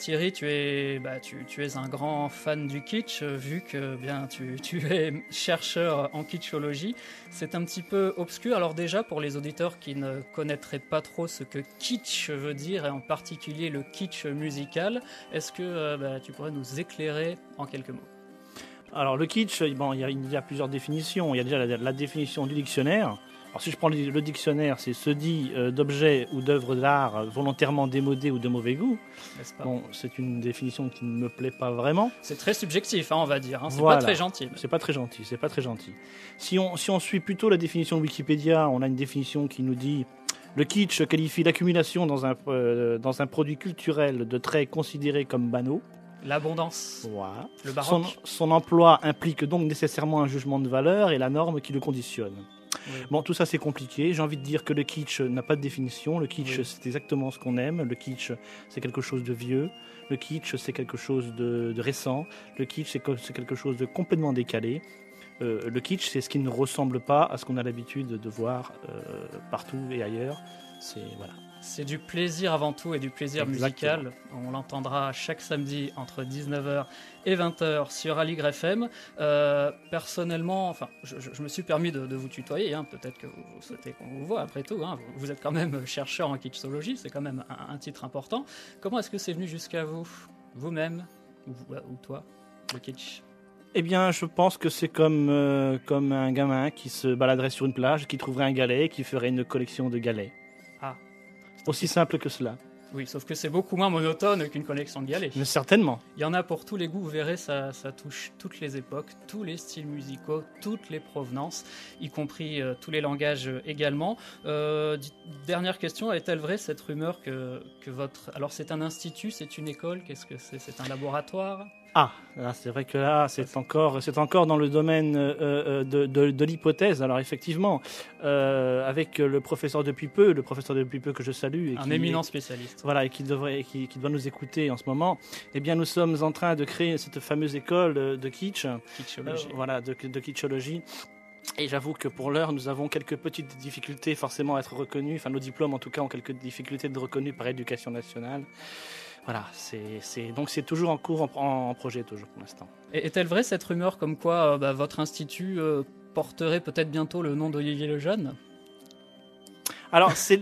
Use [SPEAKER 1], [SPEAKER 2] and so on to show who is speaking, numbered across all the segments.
[SPEAKER 1] Thierry, tu es un grand fan du kitsch, vu que tu es chercheur en kitschologie. C'est un petit peu obscur. Alors déjà, pour les auditeurs qui ne connaîtraient pas trop ce que kitsch veut dire, et en particulier le kitsch musical, est-ce que tu pourrais nous éclairer en quelques mots?
[SPEAKER 2] Alors le kitsch, bon, il y a plusieurs définitions. Il y a déjà la définition du dictionnaire. Alors si je prends le dictionnaire, c'est se dit d'objets ou d'œuvres d'art volontairement démodés ou de mauvais goût. Bon, c'est une définition qui ne me plaît pas vraiment.
[SPEAKER 1] C'est très subjectif, on va dire. C'est
[SPEAKER 2] Voilà.
[SPEAKER 1] pas très gentil.
[SPEAKER 2] C'est pas très gentil. C'est pas très gentil. Si on suit plutôt la définition de Wikipédia, on a une définition qui nous dit: le kitsch qualifie l'accumulation dans un produit culturel de traits considérés comme banaux.
[SPEAKER 1] L'abondance,
[SPEAKER 2] voilà.
[SPEAKER 1] Le baroque.
[SPEAKER 2] Son emploi implique donc nécessairement un jugement de valeur et la norme qui le conditionne. Oui. Bon, tout ça c'est compliqué. J'ai envie de dire que le kitsch n'a pas de définition. Le kitsch, oui, c'est exactement ce qu'on aime. Le kitsch, c'est quelque chose de vieux. Le kitsch, c'est quelque chose de récent. Le kitsch, c'est quelque chose de complètement décalé. Le kitsch, c'est ce qui ne ressemble pas à ce qu'on a l'habitude de voir partout et ailleurs. C'est
[SPEAKER 1] du plaisir avant tout et du plaisir
[SPEAKER 2] exactement
[SPEAKER 1] musical. On l'entendra chaque samedi entre 19h et 20h sur Aligre FM. Personnellement, je me suis permis de vous tutoyer. Peut-être que vous souhaitez qu'on vous voit après tout. Vous êtes quand même chercheur en kitschologie, c'est quand même un titre important. Comment est-ce que c'est venu jusqu'à vous, vous-même, ou toi, le kitsch?
[SPEAKER 2] Eh bien, je pense que c'est comme un gamin qui se baladerait sur une plage, qui trouverait un galet et qui ferait une collection de galets.
[SPEAKER 1] Ah.
[SPEAKER 2] Aussi simple que cela.
[SPEAKER 1] Oui, sauf que c'est beaucoup moins monotone qu'une collection de galets.
[SPEAKER 2] Mais certainement.
[SPEAKER 1] Il y en a pour tous les goûts, vous verrez, ça touche toutes les époques, tous les styles musicaux, toutes les provenances, y compris tous les langages également. Dernière question, est-elle vraie cette rumeur que votre... Alors c'est un institut, c'est une école, qu'est-ce que c'est? C'est un laboratoire?
[SPEAKER 2] Ah, là, c'est vrai que là, c'est encore dans le domaine de l'hypothèse. Alors effectivement, avec le professeur depuis peu que je salue,
[SPEAKER 1] un éminent spécialiste.
[SPEAKER 2] Voilà, et qui doit nous écouter en ce moment. Eh bien, nous sommes en train de créer cette fameuse école de kitsch, de kitschologie. Et j'avoue que pour l'heure, nous avons quelques petites difficultés forcément à être reconnus. Enfin, nos diplômes, en tout cas, ont quelques difficultés de reconnus par Éducation nationale. Voilà, donc c'est toujours en cours, en projet toujours pour l'instant.
[SPEAKER 1] Et est-elle vraie cette rumeur comme quoi votre institut porterait peut-être bientôt le nom d'Olivier Lejeune?
[SPEAKER 2] Alors
[SPEAKER 1] c'est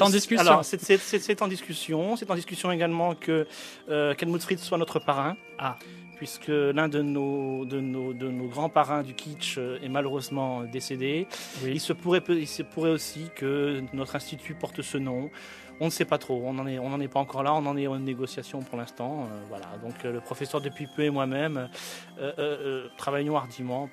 [SPEAKER 1] en discussion.
[SPEAKER 2] Alors c'est en discussion. C'est en discussion également que Helmut Fritz soit notre parrain.
[SPEAKER 1] Ah.
[SPEAKER 2] Puisque l'un de nos grands parrains du kitsch est malheureusement décédé. Oui. Il se pourrait aussi que notre institut porte ce nom. On ne sait pas trop, on n'en est pas encore là, on en est en négociation pour l'instant. Voilà. Donc le professeur depuis peu et moi-même travaillons hardiment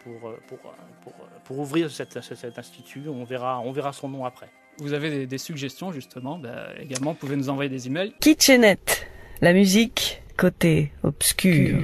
[SPEAKER 2] pour ouvrir cet institut. On verra son nom après.
[SPEAKER 1] Vous avez des suggestions justement, également vous pouvez nous envoyer des emails.
[SPEAKER 3] Kitchenette, la musique côté obscur.